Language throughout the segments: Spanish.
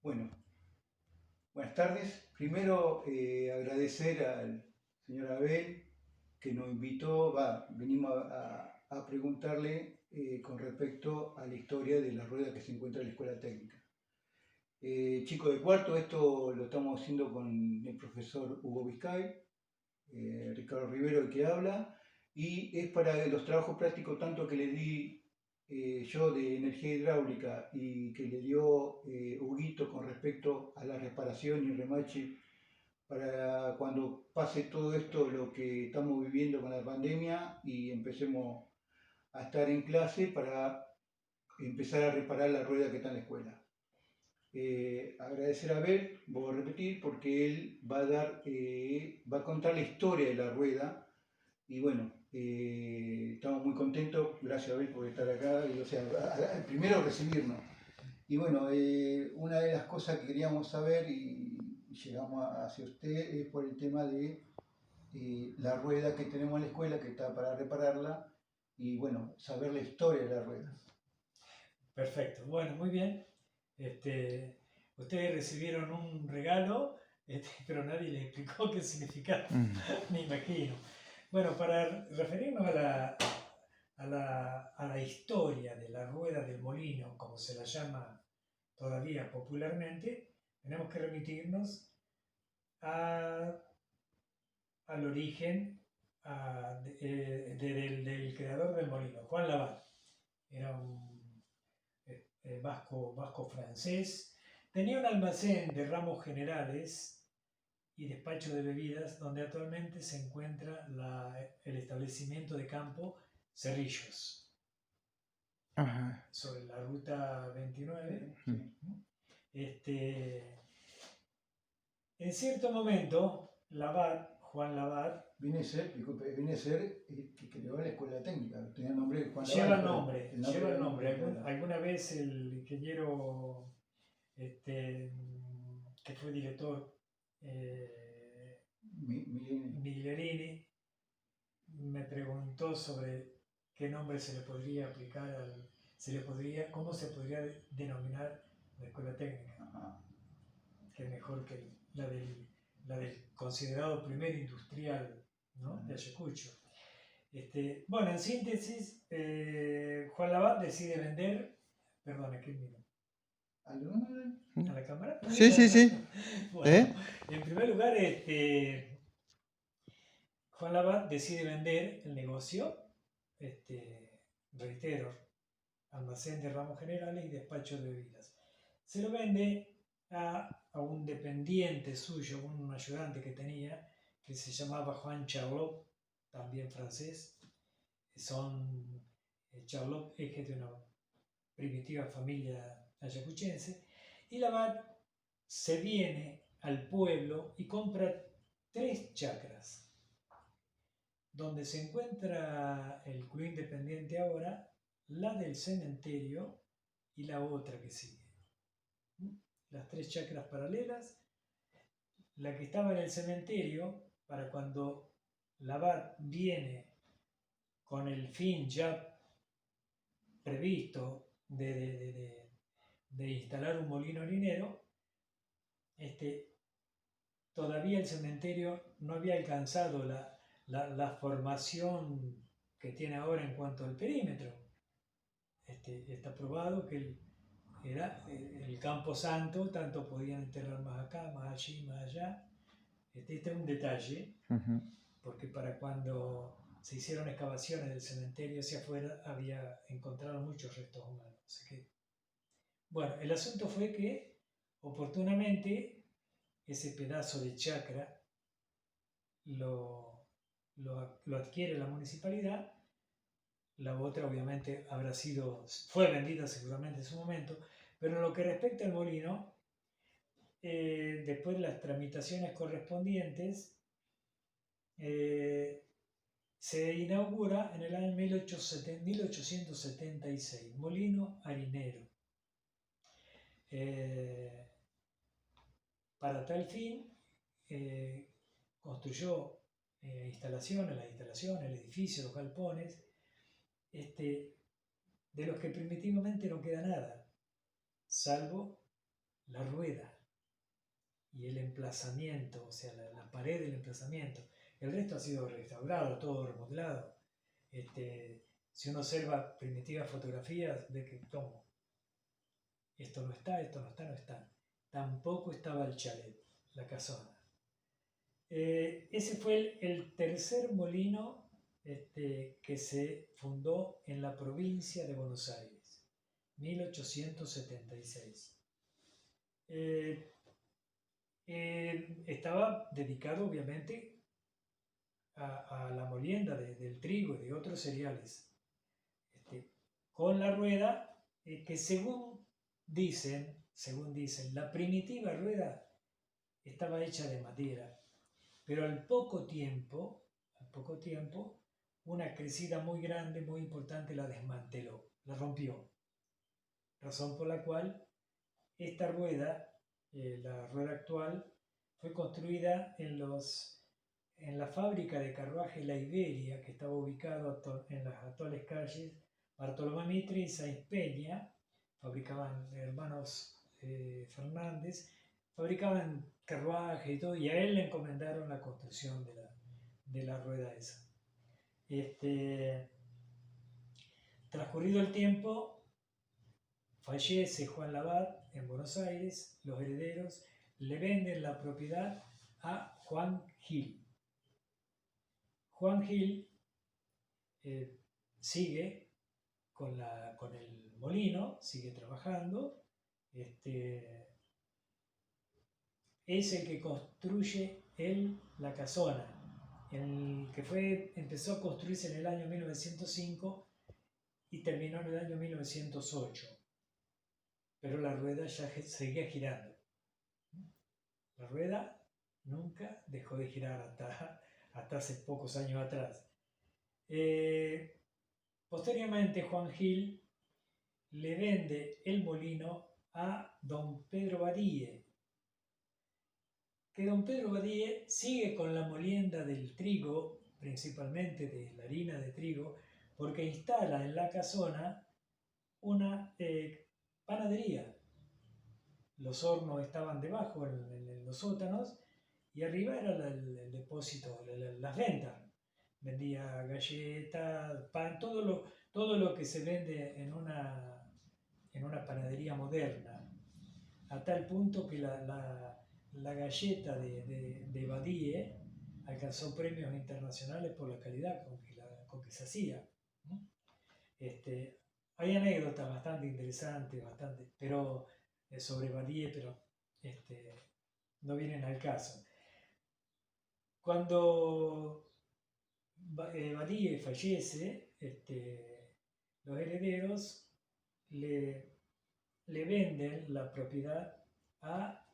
Bueno, buenas tardes. Primero agradecer al señor Abel que nos invitó, venimos a preguntarle con respecto a la historia de la rueda que se encuentra en la escuela técnica. Chico de cuarto, esto lo estamos haciendo con el profesor Hugo Vizcay, Ricardo Rivero el que habla, y es para los trabajos prácticos tanto que le di yo de energía hidráulica y que le dio Huguito con respecto a la reparación y remache para cuando pase todo esto, lo que estamos viviendo con la pandemia y empecemos a estar en clase para empezar a reparar la rueda que está en la escuela. Agradecer a Abel, voy a repetir, porque él va a contar la historia de la rueda y bueno, estamos muy contentos, gracias a Abel por estar acá, y, o sea, primero recibirnos. Y bueno, una de las cosas que queríamos saber y llegamos hacia usted es por el tema de la rueda que tenemos en la escuela, que está para repararla, y bueno, saber la historia de la rueda. Perfecto, bueno, muy bien. Ustedes recibieron un regalo, pero nadie les explicó qué significaba, me imagino. Bueno, para referirnos a la historia de la rueda del molino, como se la llama todavía popularmente, tenemos que remitirnos al origen del creador del molino, Juan Lavat. Era un vasco-francés. Tenía un almacén de ramos generales y despacho de bebidas donde actualmente se encuentra el establecimiento de campo Cerrillos. Ajá. Sobre la ruta 29. En cierto momento, Juan Lavat, viene a ser que creó la escuela técnica, tenía el nombre de Juan Lavat. Lleva el nombre. Alguna vez el ingeniero que fue director, Miglierini, me preguntó sobre qué nombre se le podría aplicar cómo se podría denominar la escuela técnica. Ajá. Que es mejor que la del considerado primer industrial, ¿no? De Ayacucho. Bueno, en síntesis, Juan Lavat decide vender, perdón, ¿quién mira? ¿A la cámara? Sí, sí, sí. Bueno, en primer lugar, Juan Lavat decide vender el negocio, reitero, almacén de ramos generales y despacho de bebidas. Se lo vende a un dependiente suyo, un ayudante que tenía, que se llamaba Juan Charlot, también francés. Charlot es de una primitiva familia ayacuchense, y Lavat se viene al pueblo y compra 3 chacras. Donde se encuentra el club independiente ahora, la del cementerio y la otra que sigue. Las 3 chacras paralelas. La que estaba en el cementerio, para cuando Lavat viene con el fin ya previsto de instalar un molino harinero, todavía el cementerio no había alcanzado la formación que tiene ahora en cuanto al perímetro. Está probado que era el campo santo, tanto podían enterrar más acá, más allí, más allá. Este es un detalle, porque para cuando se hicieron excavaciones del cementerio hacia afuera había encontrado muchos restos humanos. Así que, bueno, el asunto fue que oportunamente ese pedazo de chacra lo adquiere la municipalidad. La otra obviamente fue vendida seguramente en su momento, pero en lo que respecta al molino, después de las tramitaciones correspondientes, se inaugura en el año 1876, molino harinero. Para tal fin, construyó las instalaciones, el edificio, los galpones, de los que primitivamente no queda nada, salvo la rueda y el emplazamiento, o sea, la pared del emplazamiento. El resto ha sido restaurado, todo remodelado. Si uno observa primitivas fotografías, ve que ¿cómo? Esto no está, esto no está, no está. Tampoco estaba el chalet, la casona. Ese fue el tercer molino que se fundó en la provincia de Buenos Aires, 1876. Estaba dedicado obviamente a la molienda del trigo y de otros cereales, con la rueda que según dicen, la primitiva rueda estaba hecha de madera, pero al poco tiempo, una crecida muy grande, muy importante la desmanteló, la rompió, razón por la cual esta rueda, la rueda actual, fue construida en la fábrica de carruaje La Iberia, que estaba ubicado en las actuales calles Bartolomé Mitre y Sáenz Peña. Fabricaban hermanos Fernández, fabricaban carruaje y todo, y a él le encomendaron la construcción de la rueda esa. Transcurrido el tiempo, fallece Juan Labat en Buenos Aires, los herederos le venden la propiedad a Juan Gil. Juan Gil sigue con el molino, sigue trabajando, es el que construye la casona, el que empezó a construirse en el año 1905 y terminó en el año 1908, pero la rueda ya seguía girando. La rueda nunca dejó de girar hasta hace pocos años atrás. Posteriormente Juan Gil le vende el molino a don Pedro Badie, que don Pedro Badie sigue con la molienda del trigo, principalmente de la harina de trigo, porque instala en la casona una panadería. Los hornos estaban debajo en los sótanos y arriba era el depósito, las ventas. Vendía galletas, pan, todo lo que se vende en una panadería moderna. A tal punto que la galleta de Badie alcanzó premios internacionales por la calidad con que se hacía. Hay anécdotas bastante interesantes, pero sobre Badie, pero no vienen al caso. Cuando Badie fallece, los herederos le venden la propiedad a,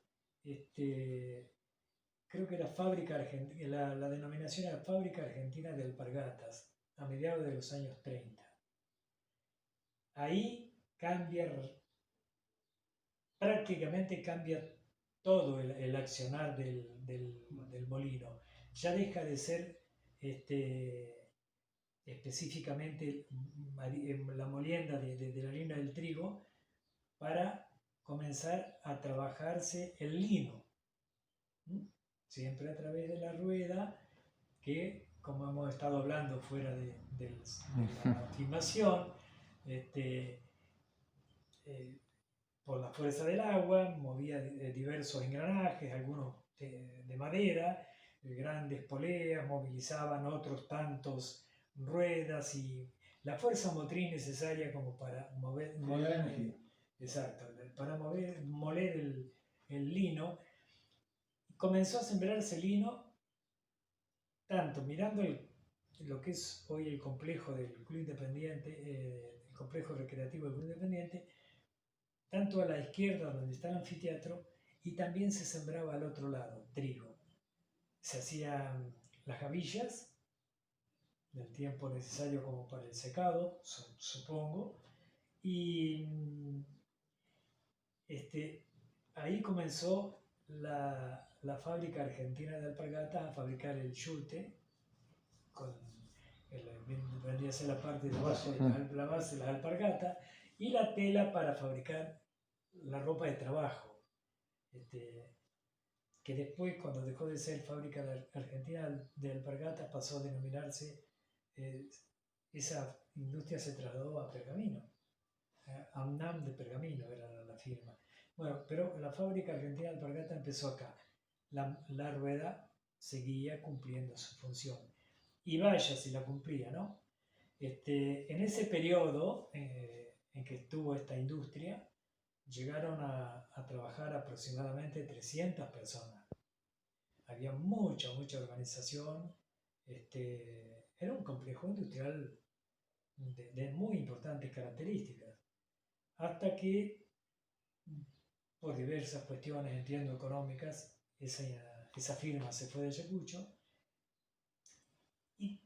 creo que la denominación era Fábrica Argentina de Alpargatas, a mediados de los años 30. Ahí prácticamente cambia todo el accionar del molino. Ya deja de ser específicamente la molienda de la harina del trigo para comenzar a trabajarse el lino. Siempre a través de la rueda, que como hemos estado hablando fuera de la filmación, por la fuerza del agua, movía diversos engranajes, algunos de madera, grandes poleas, movilizaban otros tantos ruedas y la fuerza motriz necesaria como para moler el lino. Comenzó a sembrarse lino, tanto mirando lo que es hoy el complejo del Club Independiente, el complejo recreativo del Club Independiente, tanto a la izquierda donde está el anfiteatro, y también se sembraba al otro lado, trigo. Se hacían las gavillas, del tiempo necesario como para el secado, supongo, y ahí comenzó la fábrica argentina de alpargatas a fabricar el yute, vendría a ser la parte de abajo, la base de las alpargatas, y la tela para fabricar la ropa de trabajo. que después, cuando dejó de ser Fábrica Argentina de Alpargatas, pasó a denominarse, esa industria se trasladó a Pergamino, AMNAM de Pergamino era la firma. Bueno, pero la Fábrica Argentina de Alpargatas empezó acá. La rueda seguía cumpliendo su función. Y vaya si la cumplía, ¿no? En ese periodo en que estuvo esta industria, llegaron a trabajar aproximadamente 300 personas. Había mucha organización. Era un complejo industrial de muy importantes características. Hasta que, por diversas cuestiones, entiendo, económicas, esa firma se fue de Ayacucho y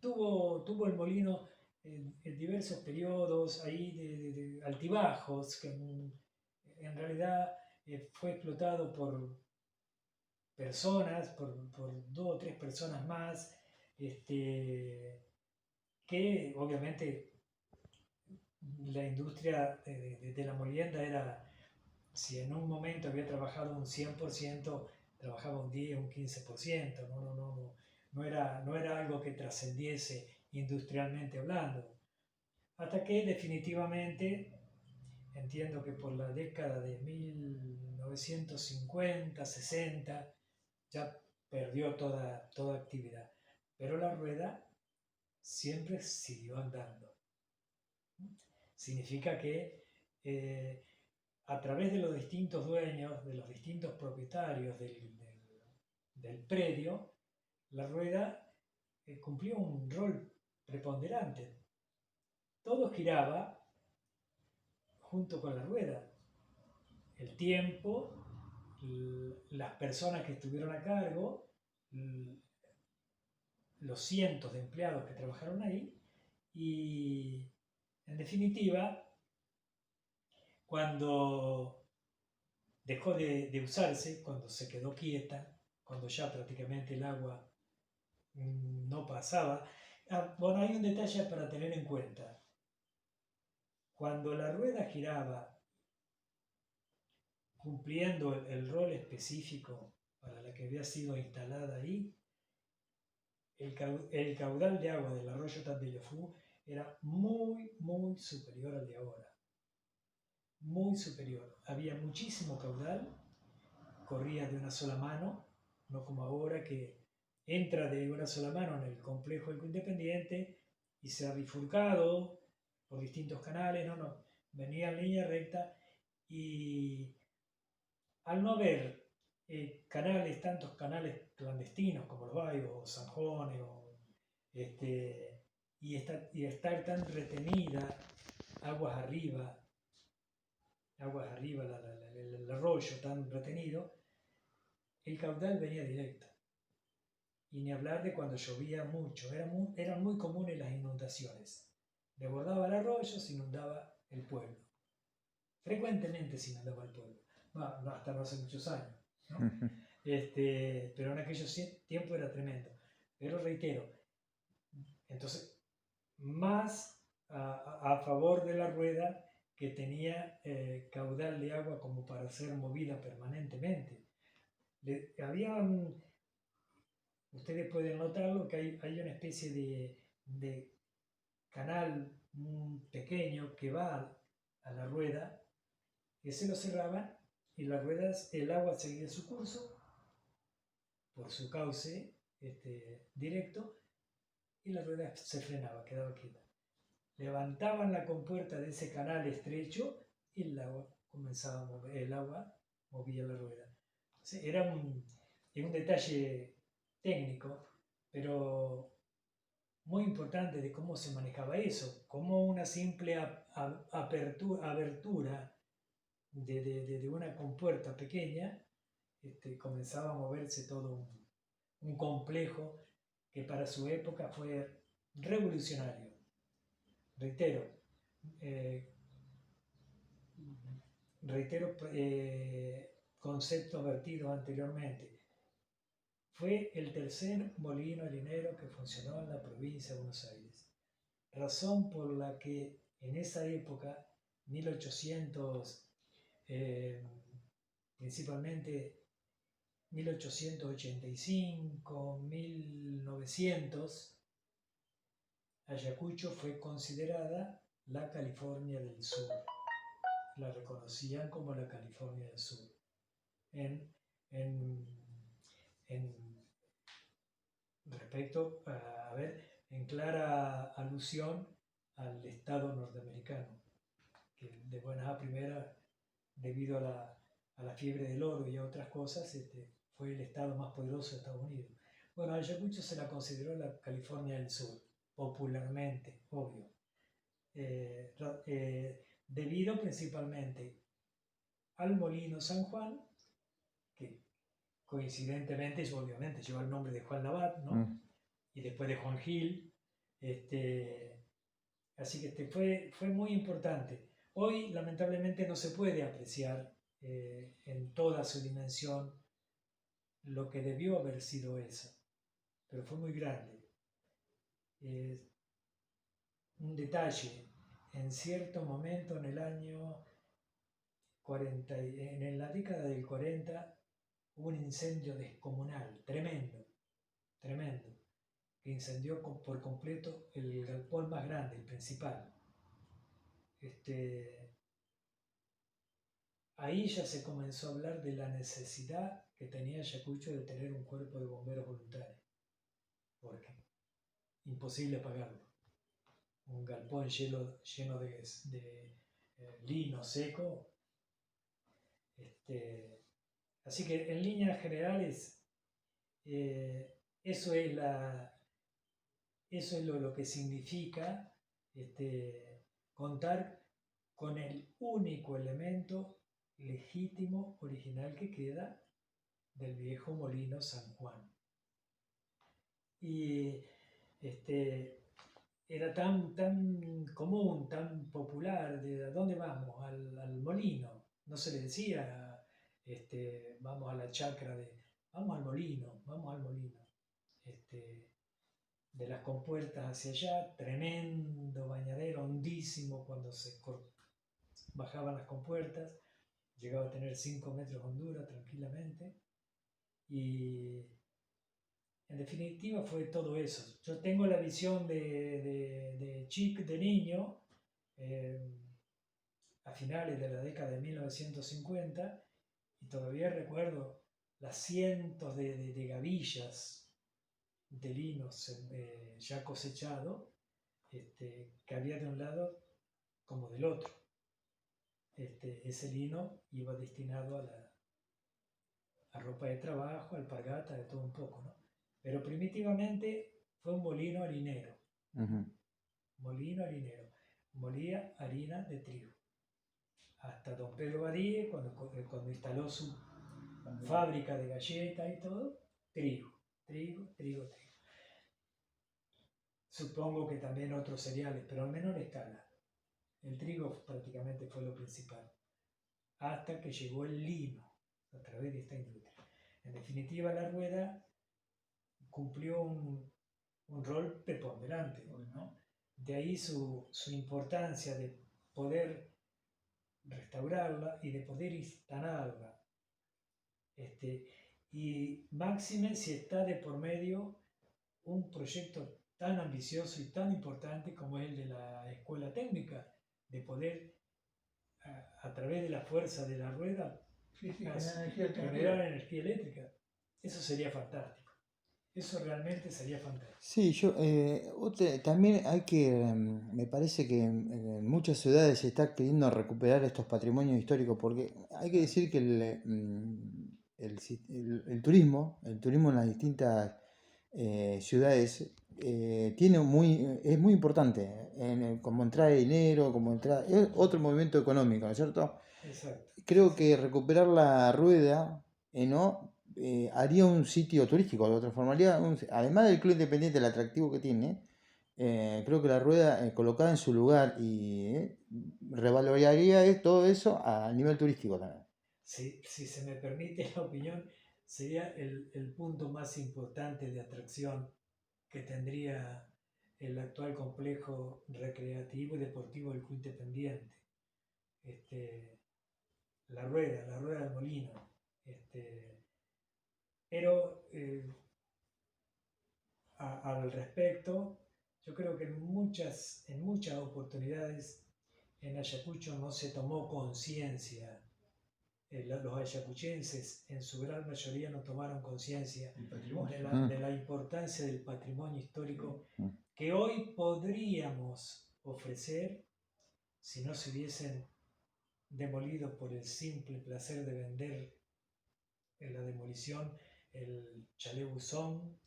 tuvo el molino en diversos periodos ahí de altibajos, que en realidad fue explotado por personas, por 2 o 3 personas más, que obviamente la industria de la molienda era, si en un momento había trabajado un 100%, trabajaba un 10, un 15%, no era algo que trascendiese industrialmente hablando. Hasta que definitivamente, entiendo que por la década de 1950, 60, ya perdió toda actividad. Pero la rueda siempre siguió andando. Significa que a través de los distintos dueños, de los distintos propietarios del predio, la rueda cumplió un rol preponderante. Todo giraba junto con la rueda. El tiempo, las personas que estuvieron a cargo, los cientos de empleados que trabajaron ahí, y en definitiva, cuando dejó de usarse, cuando se quedó quieta, cuando ya prácticamente el agua no pasaba. Bueno, hay un detalle para tener en cuenta. Cuando la rueda giraba, cumpliendo el rol específico para la que había sido instalada ahí, el caudal de agua del arroyo Tandillafú era muy superior al de ahora. Muy superior. Había muchísimo caudal, corría de una sola mano, no como ahora que entra de una sola mano en el complejo Independiente y se ha bifurcado por distintos canales, venía en línea recta, y al no haber tantos canales clandestinos como los Bayos o Sanjones, y estar tan retenida aguas arriba, el arroyo tan retenido, el caudal venía directo. Y ni hablar de cuando llovía mucho, eran muy comunes las inundaciones. Desbordaba el arroyo, se inundaba el pueblo. Frecuentemente se inundaba el pueblo. Hasta no hace muchos años, ¿no? Pero en aquellos tiempos era tremendo. Pero reitero, entonces, más a favor de la rueda, que tenía caudal de agua como para ser movida permanentemente. Ustedes pueden notarlo, que hay una especie de canal pequeño que va a la rueda, que se lo cerraban, y el agua seguía su curso por su cauce directo, y la rueda se frenaba, quedaba quieta. Levantaban la compuerta de ese canal estrecho y el agua comenzaba a mover, el agua movía la rueda. Entonces, era un detalle técnico, pero muy importante, de cómo se manejaba eso, cómo una simple abertura de una compuerta pequeña comenzaba a moverse todo un complejo que para su época fue revolucionario. Reitero, conceptos vertidos anteriormente. Fue el tercer molino harinero que funcionó en la provincia de Buenos Aires, razón por la que en esa época, 1800, principalmente 1885, 1900, Ayacucho fue considerada la California del Sur. La reconocían como la California del Sur. En, en, en respecto a ver, en clara alusión al Estado norteamericano, que de buenas a primeras, debido a la fiebre del oro y a otras cosas, fue el Estado más poderoso de Estados Unidos. Bueno, Ayacucho se la consideró la California del Sur, popularmente, obvio, debido principalmente al Molino San Juan, que coincidentemente, obviamente, lleva el nombre de Juan Labat, ¿no? Y después de Juan Gil. Así que fue muy importante. Hoy, lamentablemente, no se puede apreciar en toda su dimensión lo que debió haber sido eso, pero fue muy grande. Un detalle, en cierto momento en el año 40, en la década del 40, hubo un incendio descomunal, tremendo, tremendo, que incendió por completo el galpón más grande, el principal. Ahí ya se comenzó a hablar de la necesidad que tenía Ayacucho de tener un cuerpo de bomberos voluntarios, porque imposible apagarlo. Un galpón lleno de lino seco. Así que en líneas generales, eso es lo que significa contar con el único elemento legítimo, original que queda del viejo molino San Juan. Y era tan común, tan popular, ¿de a dónde vamos? Al molino. No se le decía, vamos a la chacra vamos al molino, vamos al molino. De las compuertas hacia allá, tremendo bañadero, hondísimo cuando se bajaban las compuertas, llegaba a tener 5 metros de hondura tranquilamente, y en definitiva fue todo eso. Yo tengo la visión de niño, a finales de la década de 1950, y todavía recuerdo las cientos de gavillas de linos ya cosechado, que había de un lado como del otro. Ese lino iba destinado a ropa de trabajo, alpargata, de todo un poco, ¿no? Pero primitivamente fue un molino harinero. Molino harinero. Molía harina de trigo. Hasta don Pedro Badie, cuando instaló su fábrica de galletas y todo, trigo. Supongo que también otros cereales, pero a menor escala. El trigo prácticamente fue lo principal. Hasta que llegó el lino a través de esta industria. En definitiva, la rueda cumplió un rol preponderante, ¿no? De ahí su importancia de poder restaurarla y de poder instalarla. Y máxime si está de por medio un proyecto tan ambicioso y tan importante como el de la escuela técnica, de poder a través de la fuerza de la rueda generar energía eléctrica. Eso sería fantástico. Eso realmente sería fantástico. Sí, también hay que, me parece que en muchas ciudades se está queriendo recuperar estos patrimonios históricos, porque hay que decir que el turismo en las distintas ciudades es muy importante, como entrada de dinero, es otro movimiento económico, ¿no es cierto? Exacto. Creo que recuperar la rueda, ¿no? Haría un sitio turístico, lo transformaría, además del club independiente, el atractivo que tiene, creo que la rueda colocada en su lugar y revaloraría todo eso a nivel turístico también. Si se me permite la opinión, sería el punto más importante de atracción que tendría el actual complejo recreativo y deportivo del Club Independiente. La rueda del molino. Pero al respecto, yo creo que en muchas oportunidades en Ayacucho no se tomó conciencia. Los ayacuchenses en su gran mayoría no tomaron conciencia El patrimonio. de la importancia del patrimonio histórico Mm. que hoy podríamos ofrecer si no se hubiesen demolido por el simple placer de vender en la demolición el chalet Buzón,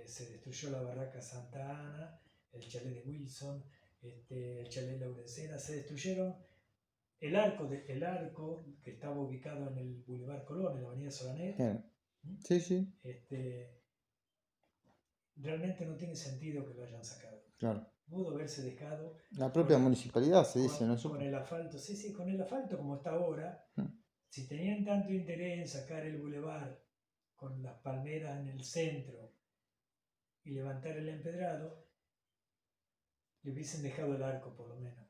se destruyó la barraca Santa Ana, el chalet de Wilson, el chalet Laurencena, se destruyeron el arco que estaba ubicado en el Boulevard Colón, en la avenida Solanet. Claro. Sí, sí, Realmente no tiene sentido que lo hayan sacado. claro. Pudo haberse dejado La propia municipalidad se dice, ¿no? con el asfalto, sí, con el asfalto como está ahora. Mm. Si tenían tanto interés en sacar el bulevar con las palmeras en el centro y levantar el empedrado, le hubiesen dejado el arco por lo menos.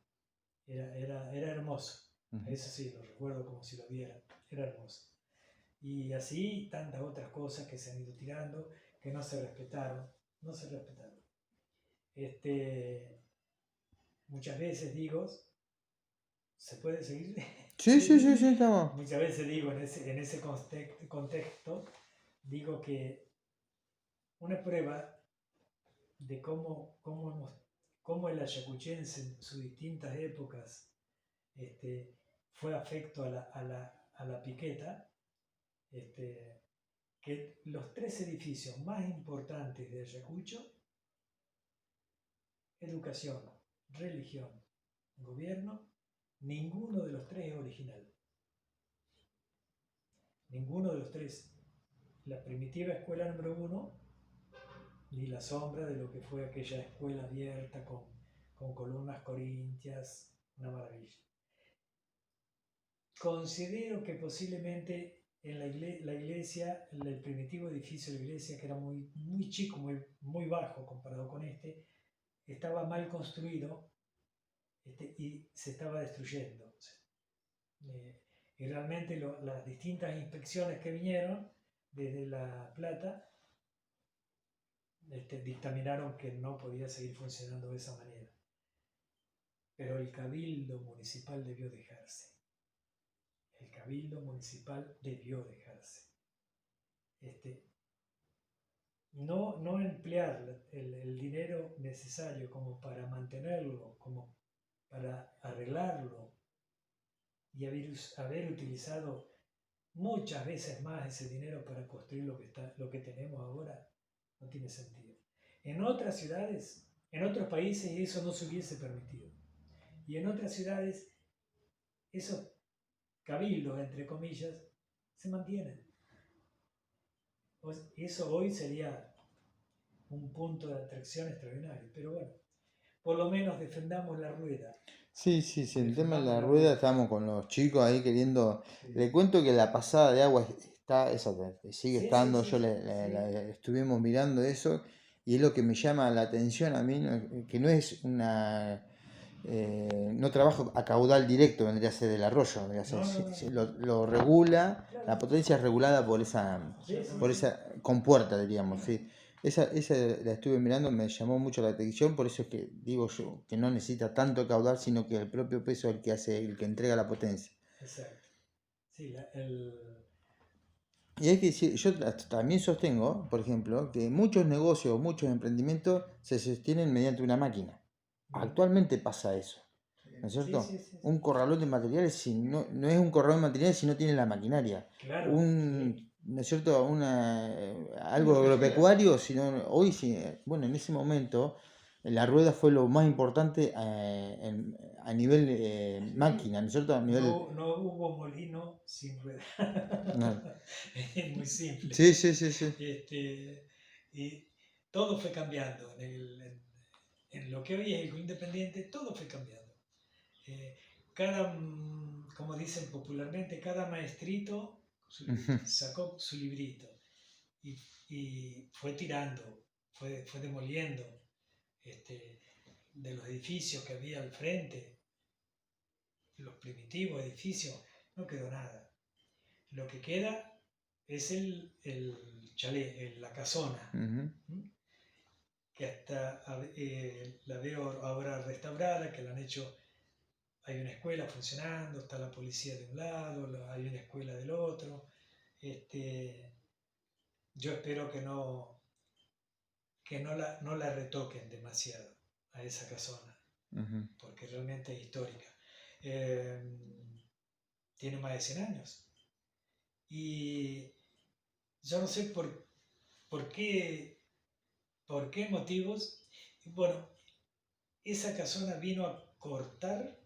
Era hermoso. Ujú. Eso sí, lo recuerdo como si lo viera. Era hermoso. Y así tantas otras cosas que se han ido tirando, que no se respetaron. No se respetaron. Muchas veces digo, ¿se puede seguir? Sí, estamos. Muchas veces digo en ese contexto, digo que una prueba de cómo el ayacuchense en sus distintas épocas fue afecto a la piqueta, que los 3 edificios más importantes de Ayacucho, educación, religión, gobierno, ninguno de los 3 es original. Ninguno de los 3. La primitiva escuela número 1, ni la sombra de lo que fue aquella escuela abierta con columnas corintias, una maravilla. Considero que posiblemente en la iglesia, el primitivo edificio de la iglesia, que era muy, muy chico, muy bajo comparado con estaba mal construido y se estaba destruyendo. Y realmente las distintas inspecciones que vinieron desde La Plata dictaminaron que no podía seguir funcionando de esa manera. Pero el cabildo municipal debió dejarse. El cabildo municipal debió dejarse. No emplear el dinero necesario como para mantenerlo, como para arreglarlo, y haber utilizado muchas veces más ese dinero para construir lo que tenemos ahora, no tiene sentido. En otras ciudades, en otros países eso no se hubiese permitido. Y en otras ciudades esos cabildos, entre comillas, se mantienen. Eso hoy sería un punto de atracción extraordinario. Pero bueno, por lo menos defendamos la rueda. Sí, el tema de la rueda, estamos con los chicos ahí queriendo. Le cuento que la pasada de agua está, esa sigue Sí, estando, sí, yo sí, estuvimos mirando eso y es lo que me llama la atención a mí, que no es una. No trabaja a caudal directo, vendría a ser el arroyo, vendría a ser, No. lo regula, Claro. la potencia es regulada por esa compuerta, diríamos, sí. Esa la estuve mirando, me llamó mucho la atención, por eso es que digo yo que no necesita tanto caudal, sino que el propio peso es el que entrega la potencia. Exacto. Sí, Y hay que decir, yo también sostengo, por ejemplo, que muchos negocios, muchos emprendimientos se sostienen mediante una máquina. Actualmente pasa eso, ¿no es cierto? Sí. Un corralón de materiales no es un corralón de materiales si no tiene la maquinaria. Claro. ¿No es cierto? Algo agropecuario, hoy sí, bueno, en ese momento la rueda fue lo más importante a nivel máquina, ¿no es cierto? A nivel... No hubo molino sin rueda. No. Es muy simple. Sí. Y todo fue cambiando. En lo que hoy es el Club Independiente, todo fue cambiando. Como dicen popularmente, cada maestrito sacó su librito y fue tirando, fue demoliendo de los edificios que había al frente, los primitivos edificios, no quedó nada. Lo que queda es el chalet, la casona, Ujú. que hasta la veo ahora restaurada, que la han hecho. Hay una escuela funcionando, está la policía de un lado, hay una escuela del otro. Yo espero no la retoquen demasiado a esa casona, Ujú. porque realmente es histórica. Eh, Tiene más de 100 años. Y yo no sé por qué motivos. Bueno, esa casona vino a cortar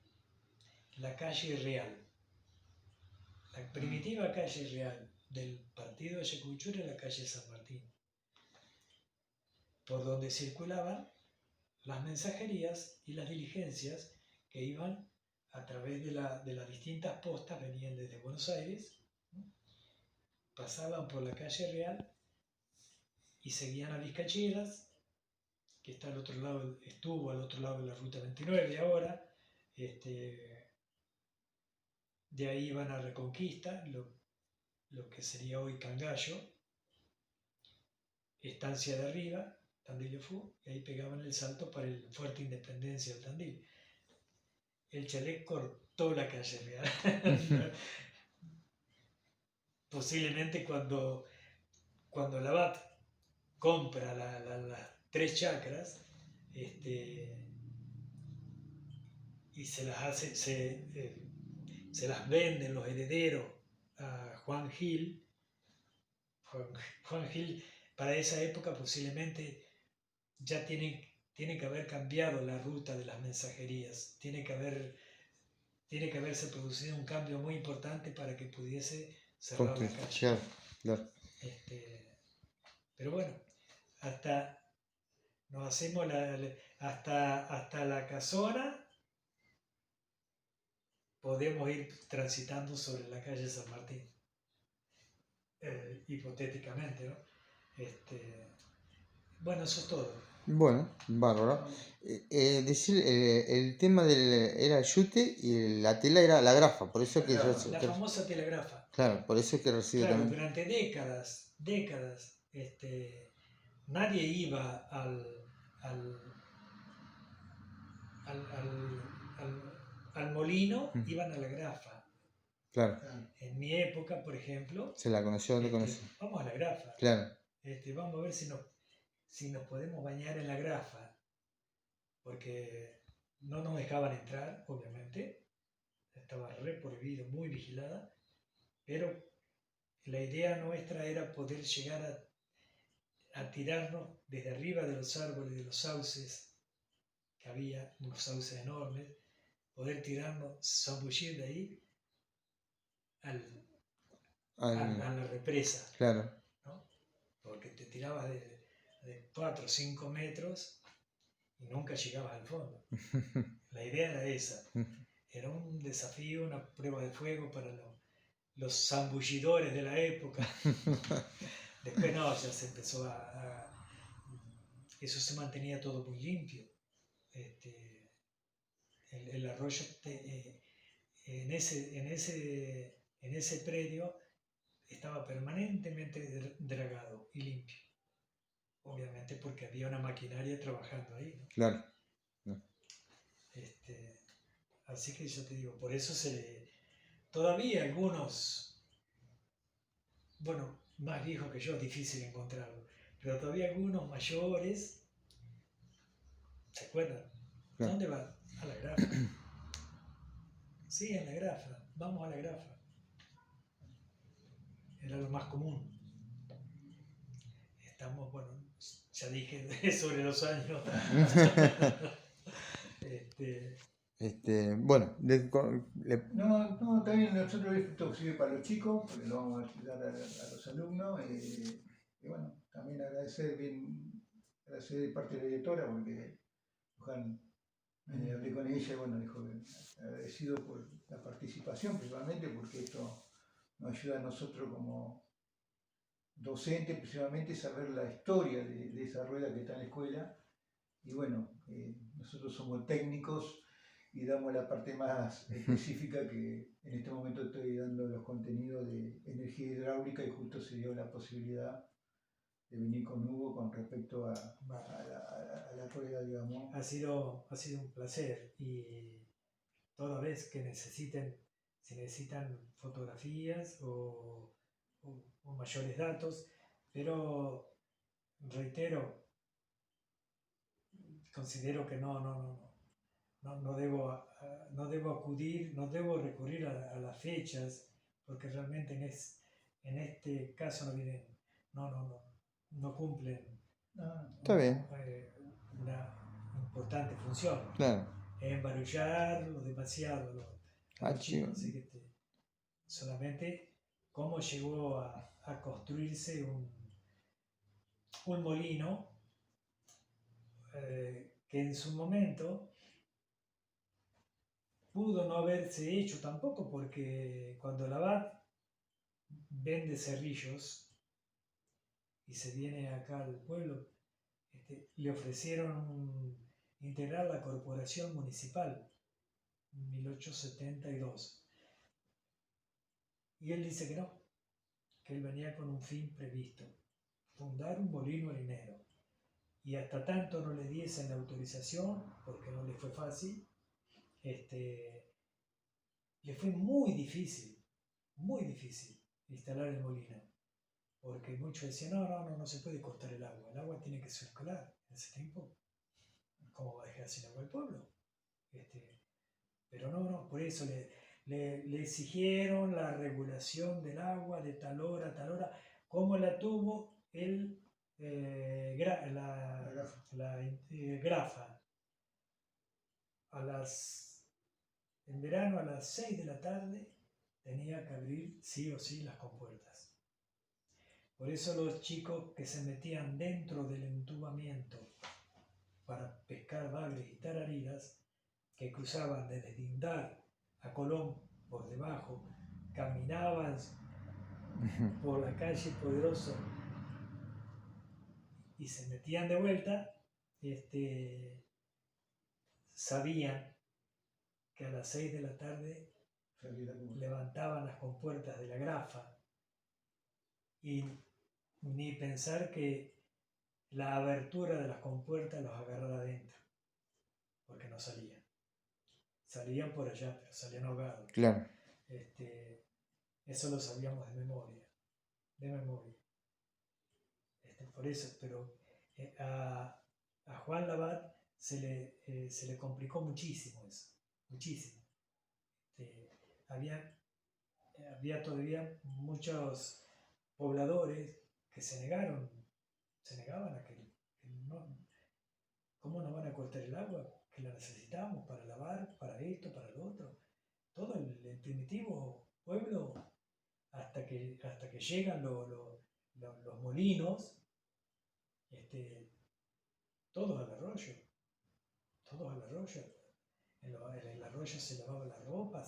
la calle Real. La primitiva calle Real del partido de Ayacucho era la calle San Martín, por donde circulaban las mensajerías y las diligencias que iban a través de las distintas postas, venían desde Buenos Aires, ¿no? Pasaban por la calle Real y seguían a Vizcacheras, que está al otro lado, estuvo al otro lado de la ruta 29 ahora. De ahí iban a Reconquista, lo que sería hoy Cangallo, Estancia de Arriba, Tandil Fu, y ahí pegaban el salto para el Fuerte Independencia del Tandil. El chalet cortó la calle Real. Posiblemente cuando la BAT compra las 3 chacras, y se las hace, se las venden los herederos a Juan Gil. Juan Gil, para esa época posiblemente ya tiene que haber cambiado la ruta de las mensajerías, tiene que haberse producido un cambio muy importante para que pudiese cerrar la calle. Claro, claro. Pero bueno, hasta nos hacemos hasta la casona, podemos ir transitando sobre la calle San Martín, hipotéticamente, ¿no? Bueno, eso es todo. Bueno, bárbaro. Decir, el tema era el yute y la tela era la grafa, por eso que yo... La famosa telegrafa. Claro, por eso es que recibe Claro, también... durante décadas, nadie iba al molino, Ujú. iban a la grafa. Claro, En mi época, por ejemplo, se la conoció, le conoció. vamos a la grafa. Claro, Vamos a ver si nos podemos bañar en la grafa, porque no nos dejaban entrar, obviamente, estaba re prohibido, muy vigilada, pero la idea nuestra era poder llegar a tirarnos desde arriba de los árboles, de los sauces, que había unos sauces enormes, poder tirarnos, zambullir de ahí a la represa, claro. ¿no? Porque te tirabas de 4 o 5 metros y nunca llegabas al fondo. La idea era esa. Era un desafío, una prueba de fuego para los zambullidores de la época. Después no, ya se empezó eso se mantenía todo muy limpio. El arroyo en ese predio estaba permanentemente dragado y limpio. Obviamente porque había una maquinaria trabajando ahí, ¿no? Claro. Así que yo te digo, por eso todavía algunos, bueno, más viejos que yo, es difícil encontrarlo, pero todavía algunos mayores, ¿se acuerdan? Claro. ¿Dónde van? A la grafa. Sí, en la grafa, vamos a la grafa. Era lo más común. Estamos, bueno, ya dije sobre los años. Bueno, No, también nosotros esto sirve para los chicos, porque lo vamos a ayudar a los alumnos. Y bueno, también agradecer de parte de la directora, porque Luján, hablé con ella y bueno, dijo que agradecido por la participación, principalmente porque esto nos ayuda a nosotros como docentes, principalmente saber la historia de esa rueda que está en la escuela. Y bueno, nosotros somos técnicos y damos la parte más específica que en este momento estoy dando los contenidos de energía hidráulica y justo se dio la posibilidad de venir con Hugo con respecto a la rueda, digamos. Ha sido un placer y toda vez que si necesitan fotografías o mayores datos, pero reitero, considero que no debo acudir, no debo recurrir a las fechas, porque realmente en este caso no cumplen Está bien. una importante función. Claro. Embarullarlo demasiado a los chico. chicos, así que solamente cómo llegó a construirse un molino que en su momento pudo no haberse hecho tampoco, porque cuando el abad vende cerrillos y se viene acá al pueblo, le ofrecieron integrar la corporación municipal en 1872. Y él dice que no, que él venía con un fin previsto, fundar un molino harinero. Y hasta tanto no le diesen la autorización, porque no le fue fácil, le fue muy difícil instalar el molino. Porque muchos decían, no se puede cortar el agua tiene que circular. En ese tiempo, ¿cómo va a dejar sin agua el pueblo? Pero no, por eso le exigieron la regulación del agua de tal hora a tal hora, como la tuvo el Grafa. En verano a las 6 de la tarde tenía que abrir sí o sí las compuertas. Por eso los chicos que se metían dentro del entubamiento para pescar bagres y tarariras, que cruzaban desde Dindar a Colón por debajo, caminaban por la calle Poderoso y se metían de vuelta, sabían que a las 6 de la tarde levantaban las compuertas de la Grafa y ni pensar que la abertura de las compuertas los agarrara adentro, porque no salían. Salían por allá, pero salían ahogados. Claro. Eso lo sabíamos de memoria. Por eso, pero a Juan Labat se le complicó muchísimo eso, muchísimo. Había todavía muchos pobladores que se negaban a que ¿cómo no van a cortar el agua? Que la necesitamos para lavar, para esto, para lo otro. Todo el primitivo pueblo, hasta que llegan los molinos, todos al arroyo. En el arroyo se lavaba la ropa,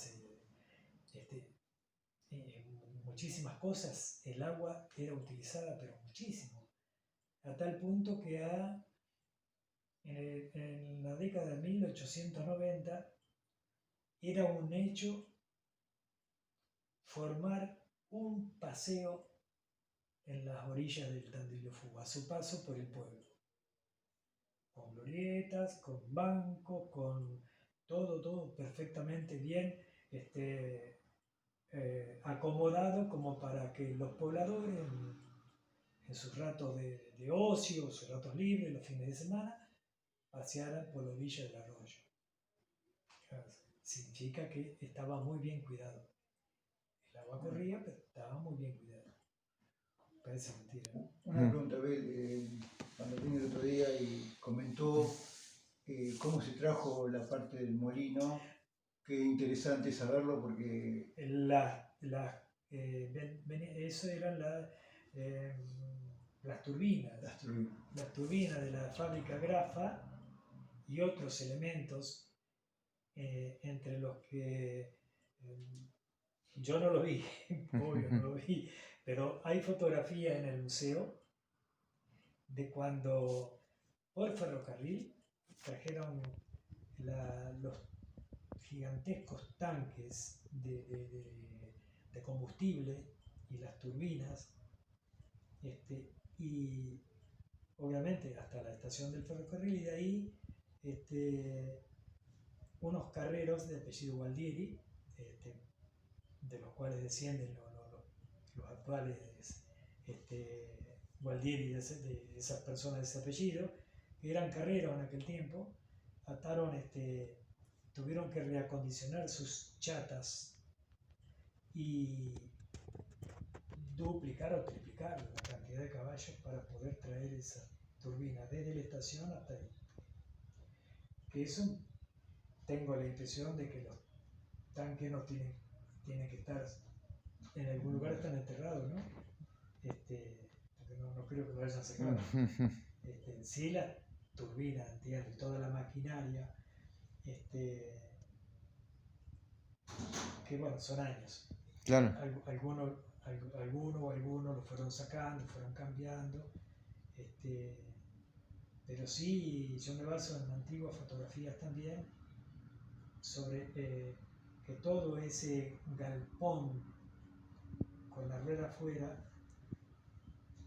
muchísimas cosas, el agua era utilizada, pero muchísimo. A tal punto que en la década de 1890 era un hecho formar un paseo en las orillas del Tandilofú, a su paso por el pueblo, con glorietas, con bancos, con todo perfectamente bien acomodado, como para que los pobladores en sus ratos de ocio, sus ratos libres, los fines de semana, pasearan por la orilla del arroyo. Significa que estaba muy bien cuidado. El agua corría, pero estaba muy bien cuidado. Parece mentira, ¿no? Una pregunta, Abel, cuando vine el otro día y comentó cómo se trajo la parte del molino, qué interesante saberlo porque... Eso eran las turbinas. Las turbinas de la fábrica Grafa y otros elementos, entre los que yo no lo vi, obvio no lo vi, pero hay fotografías en el museo de cuando por ferrocarril trajeron gigantescos tanques de combustible y las turbinas, y obviamente hasta la estación del ferrocarril, y de ahí unos carreros de apellido Gualdieri, de los cuales descienden los actuales Gualdieri, de esas personas de ese apellido, que eran carreros en aquel tiempo, tuvieron que reacondicionar sus chatas y duplicar o triplicar la cantidad de caballos para poder traer esa turbina desde la estación hasta ahí. Que eso, tengo la impresión de que los tanques no tienen que estar en algún lugar, están enterrados, ¿no? Porque no creo que lo hayan sacado. Sí, la turbina, entiendo, y toda la maquinaria, que bueno, son años. Claro. Algunos lo fueron sacando, fueron cambiando, pero sí, yo me baso en antiguas fotografías también sobre que todo ese galpón con la rueda afuera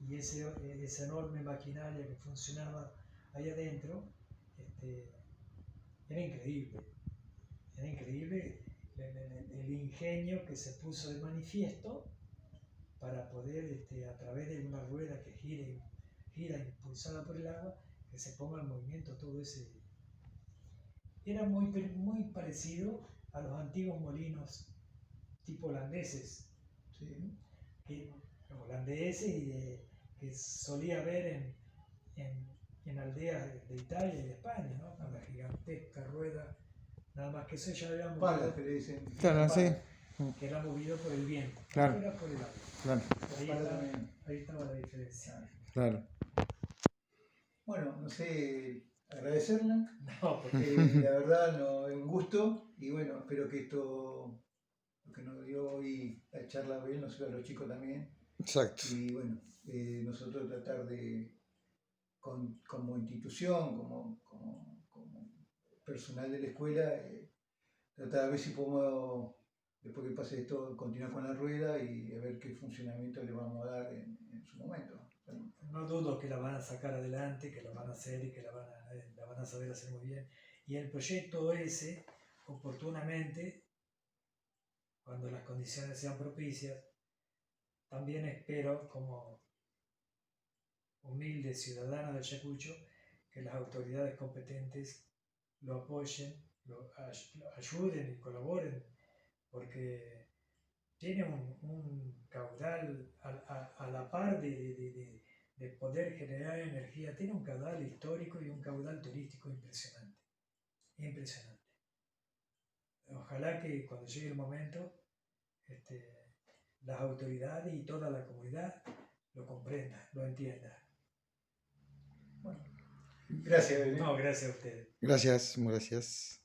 y esa enorme maquinaria que funcionaba ahí adentro, era increíble. Era increíble el ingenio que se puso de manifiesto para poder, a través de una rueda que gira impulsada por el agua, que se ponga en movimiento todo ese. Era muy parecido a los antiguos molinos tipo holandeses, Sí. Que solía ver en aldeas de Italia y de España, ¿no? Con la gigantesca rueda, nada más que eso ya era movido, Palas que le dicen. Claro, sí. que era movido por el viento, Claro. no era por el agua. Claro, Ahí estaba la diferencia. claro. Bueno, no sé, agradecerla. No, porque La verdad, no, es un gusto y bueno, espero que esto, lo que nos dio hoy la charla bien, nos sirva a los chicos también. Exacto. Y bueno, nosotros tratar de, como institución, como personal de la escuela, tratar de ver si podemos, después que pase esto, continuar con la rueda y a ver qué funcionamiento le vamos a dar en su momento. no dudo que la van a sacar adelante, que la van a hacer y que la van a saber hacer muy bien. Y el proyecto ese, oportunamente, cuando las condiciones sean propicias, también espero, como humilde ciudadano de Ayacucho, que las autoridades competentes lo apoyen, lo ayuden y colaboren, porque tiene un caudal a la par de poder generar energía, tiene un caudal histórico y un caudal turístico impresionante. Impresionante. Ojalá que cuando llegue el momento, las autoridades y toda la comunidad lo comprendan, lo entiendan. Bueno, gracias, Belén. No, gracias a ustedes. Gracias, gracias.